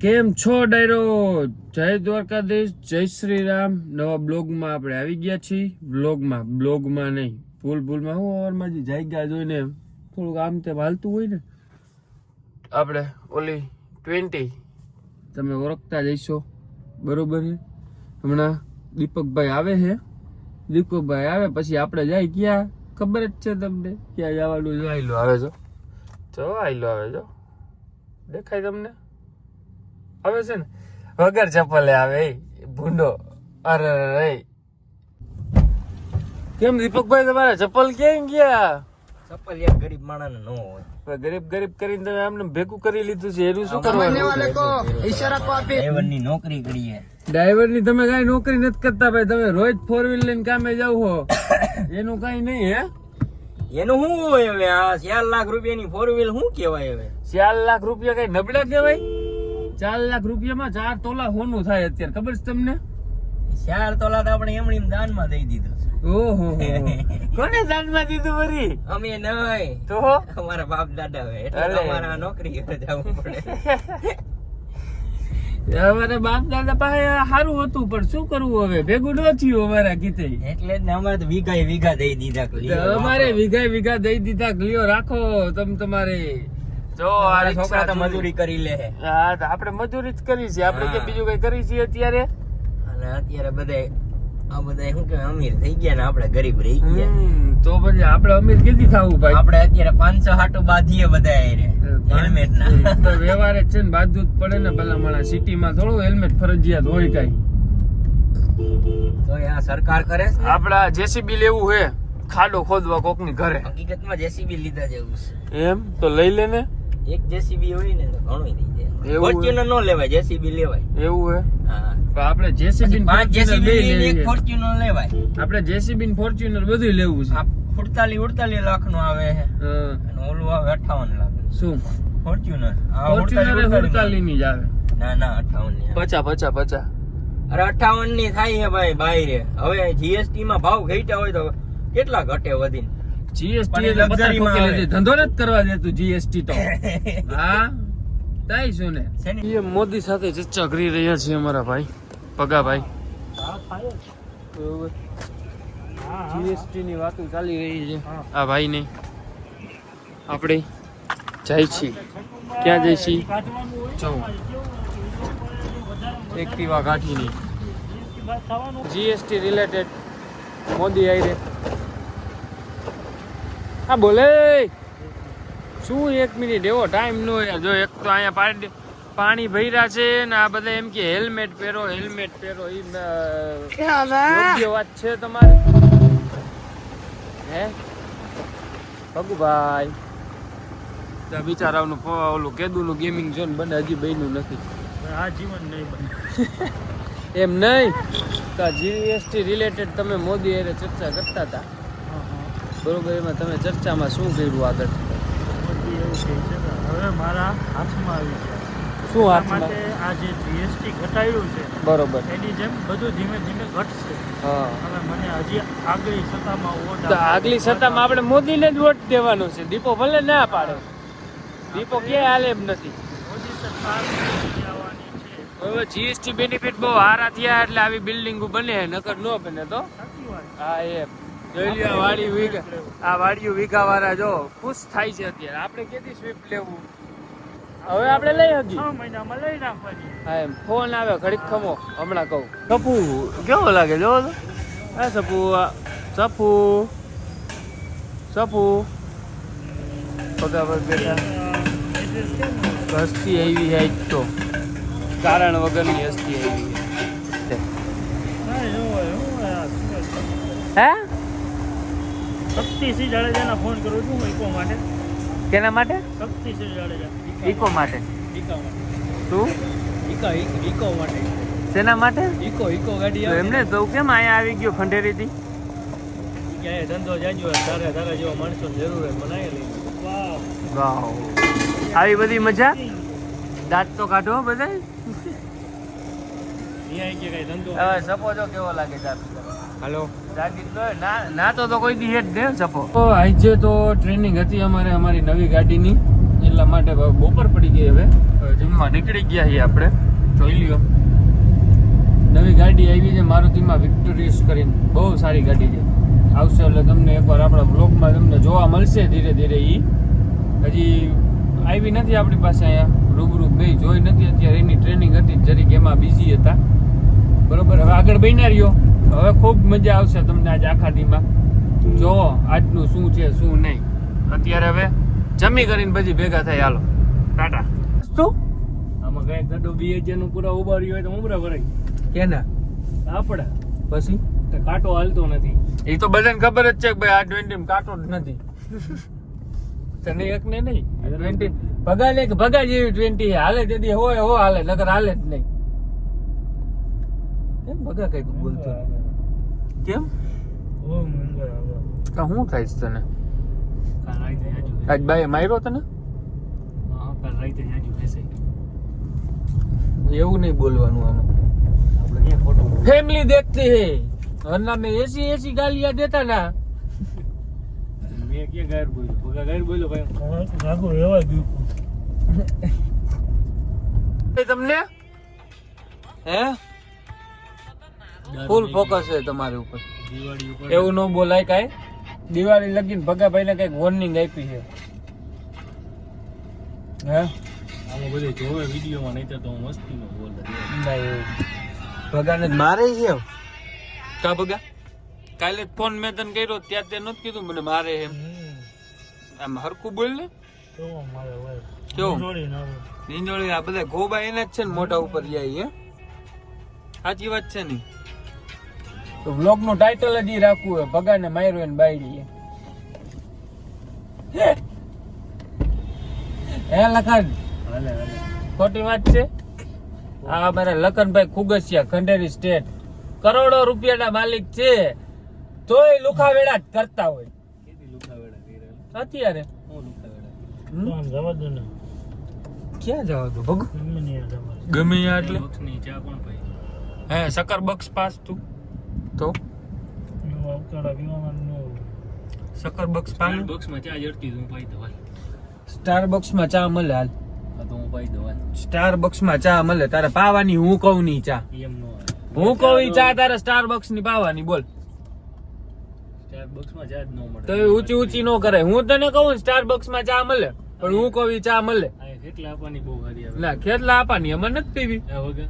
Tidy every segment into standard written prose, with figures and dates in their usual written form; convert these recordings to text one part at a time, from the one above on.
કેમ છો ડાયરો? જય દ્વારકાધીશ, જય શ્રી રામ. નવા બ્લોગમાં આપણે આવી ગયા છીએ. બ્લોગમાં નહીં, ભૂલમાં હું અવારમાં જે જાગ્યા જોઈને થોડુંક આમ તેમ હાલતું હોય ને. આપણે ઓલી 20 તમે ઓળખતા જઈશો, બરોબર છે. હમણાં દીપકભાઈ આવે છે. દીપકભાઈ આવે પછી આપણે જાય ક્યાં ખબર જ છે તમને, ક્યાં જવાનું. જો આયલો આવે જો આયલો આવે જો, દેખાય તમને? આવે છે ને વગર ચપ્પલે આવે ભૂંડો. અરે કેમ દીપકભાઈ તમારા ચપ્પલ ક્યાં ગયા? ચપ્પલ એક ગરીબ માણસ નો હોય. ગરીબ કરીને તમે આમને ભેગું કરી લીધું છે, એનું શું કરવાનું? ડ્રાઈવરની નોકરી કરીએ. ડ્રાઈવર ની તમે કઈ નોકરી નથી કરતા ભાઈ, તમે રોજ 4 વ્હીલ લઈને કામે જાવ છો, એનું કઈ નહીં હે? એનું શું હોય હવે? આ 4 લાખ રૂપિયાની 4 વ્હીલ શું કેવાય હવે? 4 લાખ રૂપિયા કઈ નબળા કેવાય? 4 લાખ રૂપિયામાં 4 તોલા સોનું થાય અત્યારે, ખબર છે તમને? 4 તોલા તો આપણે એમણી દાનમાં દઈ દીધું છે. ઓહો કોને દાનમાં દીધું? વરી અમે નહીં તો અમારા બાપ દાદા હોય એટલે અમારા નોકરી જવું પડે. અમારા બાપ દાદા પાસે સારું હતું, પણ શું કરવું હવે, ભેગું ન થયું અમારા કીતે. એટલે જ ને અમારે તો વીઘા દઈ દીધા. અમારે વીઘા દઈ દીધા. લ્યો રાખો તમારે. જો આ છોકરા તો મજૂરી કરી લે. હા, આપણે મજૂરી જ કરી છે, આપણે કે બીજું કઈ કરી છે અત્યારે. અને અત્યારે બધા શું કે અમીર થઈ ગયા ને આપણે ગરીબ રહી ગયા. તો પછી આપણે અમીર કેદી થાવું ભાઈ? આપણે અત્યારે 500 હાટો બાંધીએ બધા હેલ્મેટ ના તો વ્યવહાર જ છે ને, બાંધવું જ પડે ને. ભલામણા સિટીમાં થોડું હેલ્મેટ ફરજિયાત હોય કઈ. તો આ સરકાર કરે છે. આપડા જેસીબી લેવું હે ખાડો ખોદવા કોકની ઘરે. હકીકતમાં જેસીબી લીધા જેવું છે. એમ તો લઈ લે ને. એક જેસીબી હોય ને તો ઘણું થઈ જાય. એવું ફોર્ચ્યુનર નો લેવાય, જેસીબી લેવાય. એવું હે? હા, તો આપણે જેસીબી 5 જેસીબી એક ફોર્ચ્યુનર લેવાય. આપણે જેસીબી ફોર્ચ્યુનર બધું લેવું છે. 48 લાખ નું આવે છે અને ઓલું આવે 58 લાખ. શું ફોર્ચ્યુનર? ફોર્ચ્યુનર 48 ની જ આવે. ના 58 ની. 50. અરે 58 ની થાય છે ભાઈ બાયરે. હવે જીએસટી માં ભાવ ઘટ્યા હોય તો કેટલા ઘટે વધીને? જીએસટી ધંધો નથી કરવા દેતું જીએસટી તો. હા તાઈ શું ને. એ મોદી સાથે ચર્ચા કરી રહ્યા છે અમારા ભાઈ પગાભાઈ. બરોબર, જીએસટી ની વાતો ચાલી રહી છે આ ભાઈ ને. આપણે જાય છીએ, ક્યાં જાય છીએ? જો એક્ટિવા કાઢીની જીએસટી રિલેટેડ મોદી આઈ રે. હા બોલે શું? 1 મિનિટ એવો ટાઈમ નો યાર. જો એક તો અહીંયા પાણી ભર્યા છે ને આ બધા એમ કે હેલ્મેટ પહેરો. એ યોગ્ય વાત છે તમારી હે ભગુભાઈ? બિચારાનું ઓલું કેદુનું ગેમિંગ ઝોન બને હજી બન્યું નથી. આ જીવન નહીં બને એમ નહીં. તો જીએસટી રિલેટેડ તમે મોદી હારે ચર્ચા કરતા હતા, બરોબર. એમાં તમે ચર્ચામાં શું કર્યું આગળ? હવે મારા હાથમાં આવી છે. શું હાથમાં? આ જે જીએસટી ઘટાડ્યું છે, બરોબર, એની જેમ બધું ધીમે ધીમે ઘટશે. હા, હવે મને હજી આગલી સત્તામાં વોટ તો આગલી સત્તામાં આપણે મોદીને જ વોટ દેવાનો છે. દીપો ભલે ના પાડે, દીપો ક્યાંય હાલે એમ નથી. મોદી સરકાર આવવાની છે. હવે જીએસટી બેનિફિટ બહુ સારા થયા એટલે આવી બિલ્ડિંગો બને, નકર ન બને તો. સાચી વાત. હા એમ જોઈ લ્યો. વાડીયું વીઘા વાળા જો ખુશ થાય છે અત્યારે. આપણે કેદી સ્વીપ લેવું? હવે આપણે લઈ હકી 6 મહિનામાં લઈ નાખવાની. હા એમ. ફોન આવે ઘડીક ખમો, હમણાં કહું. સપુ કેવો લાગે જો? હા સપુ પગા પર બેઠા. હસ્તી આવી આજ તો કારણ વગરની હસ્તી આવી. હે શક્તિસિંહ જાડેજાને ફોન કરું છું ઇકો માટે. કેના માટે? શક્તિસિંહ જાડેજા ઇકો માટે. તું ઇકો માટે. શેના માટે? ઇકો ગાડી તો એમને તો કેમ અહીંયા આવી ગયો ખંડેરીથી? ક્યાંય ધંધો જાજો તારા જેવા માણસો જરૂર હોય બનાવી લઈ. વાહ, આવી બધી મજા. દાંત તો કાઢો બધા. અહીંયા કે કઈ ધંધો. હવે સપો જો કેવો લાગે છે? હાલો, ના તો કોઈ દી હેડ દે સપો. આજે તો ટ્રેનિંગ હતી અમારી નવી ગાડીની. એટલા માટે બપોર પડી ગઈ. હવે જમવા નીકળી ગયા છીએ આપણે. જોઈ લ્યો નવી ગાડી આવી છે મારુતિમાં વિક્ટોરિયસ કરીને. બહુ સારી ગાડી છે. આવશે એટલે તમને એકવાર આપણા બ્લોગમાં તમને જોવા મળશે ધીરે ધીરે. એ હજી આવી નથી આપણી પાસે અહીંયા રૂબરૂ ગઈ જોઈ નથી. અત્યારે એની ટ્રેનિંગ હતી જરીક એમાં બિઝી હતા. બરોબર હવે આગળ બન્યા રહ્યો. હવે ખૂબ મજા આવશે તમને આજ આખા દીમાં. જો આજનું શું છે શું નહીં. અત્યારે હવે જમી કરીને પછી ભેગા થાય. હાલો ટાટા. શું આમાં કઈ ગડો BHA નું પૂરા ઉભા રહ્યો હોય તો ઉમરા ભરાય કેના આપણે પછી તો કાંટો હાલતો નથી. એ તો બધાને ખબર જ છે કે ભાઈ આ 20 કાંટો જ નથી. તને એક ને નહીં 20 ભગા લે કે ભગા જેવી 20 હાલે તેથી હોય હો હાલે નકર હાલે જ નહીં. કેમ ભગા કઈ બોલતો કેમ ઓ મંગળ આવે કા શું થાય છે તને? કાલ રાતે આજુ આજ બાએ માર્યો તને? હા કાલ રાતે આજુ બેસે એવું નહીં બોલવાનું આમાં. આપણે ક્યાં ફોટો फैमिली देखते हैं वरना मैं ऐसी गालियां देता ना. મેં ક્યાં ગાયર બોલ્યો ભગા ગાયર બોલ્યો ભાઈ કાકો રહેવા દઉં તમને હે ફૂલ ફોકસ છે તમારી ઉપર. દિવાળી ઉપર એવું ન બોલાય કાંઈ. દિવાળી લગીને ભગાભાઈને કઈક વોર્નિંગ આપી છે. હે આમાં બધે જોવે વિડીયોમાં નહીં તો હું મસ્તીમાં બોલતો નહીં ભગાને મારે છે કા ભગા કાલે ફોન મેં તને કર્યો ત્યાં તે નતું કીધું મને મારે એમ. આમ હરખું બોલ ને તો મારે હોય કેવું જોડી ના નીંદોળી આ બધા ગોબા એના જ છે ને મોટા ઉપર જાય. હે સાચી વાત છે ને. તો વ્લોગ નું ટાઇટલ જ ઈ રાખવું હોય ભગાને માર્યો એને બાયડી. હે લખન હાલે હાલે ખોટી વાત છે. આ અમારા લખનભાઈ ખુગસિયા ખંડેરી સ્ટેટ કરોડો રૂપિયાના માલિક છે તોય લુખાવેડા જ કરતા હોય. કેદી લુખાવેડા કર્યા અત્યારે હું લુખાવેડા હમ? તો આમ જવા દો ને ક્યાં જવા દો ભગ ગમે નહીં આ તમારે ગમે ત્યાં એટલે બોક્સની ચા કોણ પાઈ હે સકર બોક્સ પાસ તું તો નો આવતાડા પીવામાં નો સકર બોક્સ પાસ બોક્સમાં ચા જડતી હું પાઈ દઉં સ્ટાર બોક્સ માં ચા મળે. હાલ હા તો હું પાઈ દઉં સ્ટાર બોક્સ માં ચા મળે તારે પાવાની. હું કહું ની ચા એમ નો હું કહું ઈ ચા તારે સ્ટાર બોક્સ ની પાવાની. બોલ ચાર બોક્સમાં ચા જ ન મળે તો એ ઊંચી ઊંચી નો કરે. હું તને કહું સ્ટાર બોક્સ માં ચા મળે પણ હું કહું ઈ ચા મળે આ કેટલા આપવાની બહુ સારી આવે ના. ખેતલા આપવાની અમારે નથી પીવી. આ વગર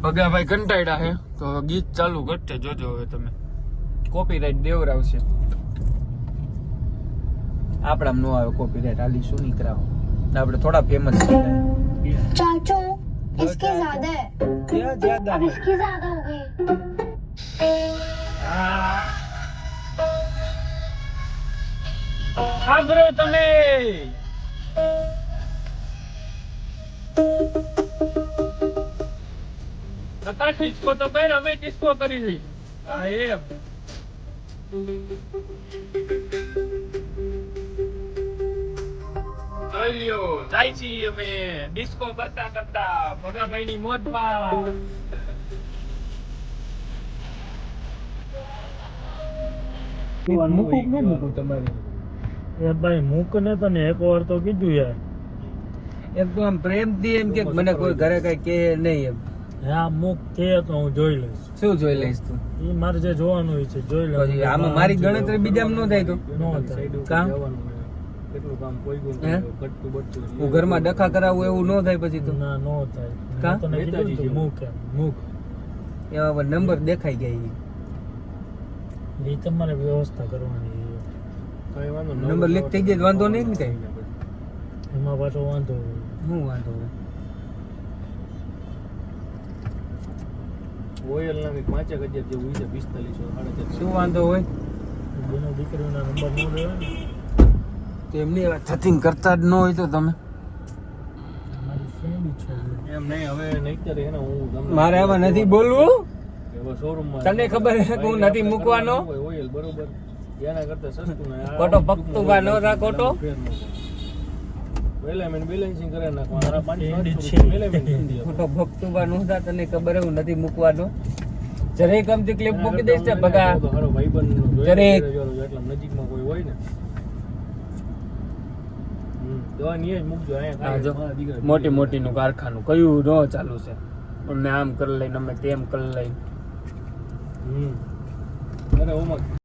ભગાભાઈ કંટાળ્યા હે તો ગીત ચાલુ કરશે જોજો. હવે તમે કોપીરાઈટ દેવરાવશે. આપણામાં નો આવે કોપીરાઈટ. હાલી શું નીકળાવો આપણે થોડા ફેમસ થઈ જાય. चाचू इसकी ज्यादा है ક્યાં જ્યાદા अब इसकी ज्यादा हो गई સાંભળો તમે ડિસ્કો તો કઈ અમે ડિસ્કો કરી દઈ. હા એમ જાય છીએ અમે ડિસ્કો કરતા કરતા ભગાભાઈ ની મોજમાં. મૂકું ન મૂકું તમારે એ ભાઈ મૂક ને તને એક વાર તો કીધું યાર એમ તો આમ પ્રેમથી એમ કે મને કોઈ ઘરે કઈ કે નહીં એમ. હા મૂક કે તો હું જોઈ લઈશ શું જોઈ લઈશ તું? એ મારે જે જોવાનું હોય છે જોઈ લઉં પછી આમાં મારી ગણતરી બીજામાં ન થાય તો નો થાય કામ કેટલું કામ કોઈ હે? ઘટતું બટતું હું ઘરમાં ડખા કરાવું એવું ન થાય પછી તો ના નો થાય કા? મેં તને કીધું ને તું મૂક એમ મૂક એમાં નંબર દેખાઈ ગયા. એ તમારે વ્યવસ્થા કરવાની કઈ વાંધો નંબર લીક થઈ જાય તો વાંધો નહીં ને કઈ. એમાં પાછો વાંધો હોય શું વાંધો હોય? ઓયલ ના કંઈક 5000 જેવું છે 4500 શું વાંધો હોય? બેનો દીકરીઓના નંબર ન લેવાય ને તો એમની એવા થથિંગ કરતા જ ન હોય તો તમે મારી ફ્રેન્ડ છે એમ નહીં હવે નહીં કરે ને હું ગમે મારે આમાં નથી બોલવું. હવે શોરૂમમાં તને ખબર છે કે હું નથી મૂકવાનો. ઓઇલ બરોબર એના કરતા સસ્તું ને ખોટો ભક્તુભા ન રાખ ખોટો. એલિમેન્ટ બેલેન્સિંગ કરે નાખવા મારા 5 એલિમેન્ટ કરી ખોટો ભક્તુભા ન થા. તને ખબર છે હું નથી મૂકવાનો. જરે કમથી ક્લિપ મૂકી દઈશ ને બગા. તો હારો ભાઈબંધ જરીક. એટલા નજીકમાં કોઈ હોય ને દવાની એ જ મૂકજો અહીંયા હા જો મારા દીકરા મોટી મોટી નું કારખાનું કયું નો ચાલુ છે અમે આમ કરી લઈને અમે તેમ કરી લઈને અરે ઓમાં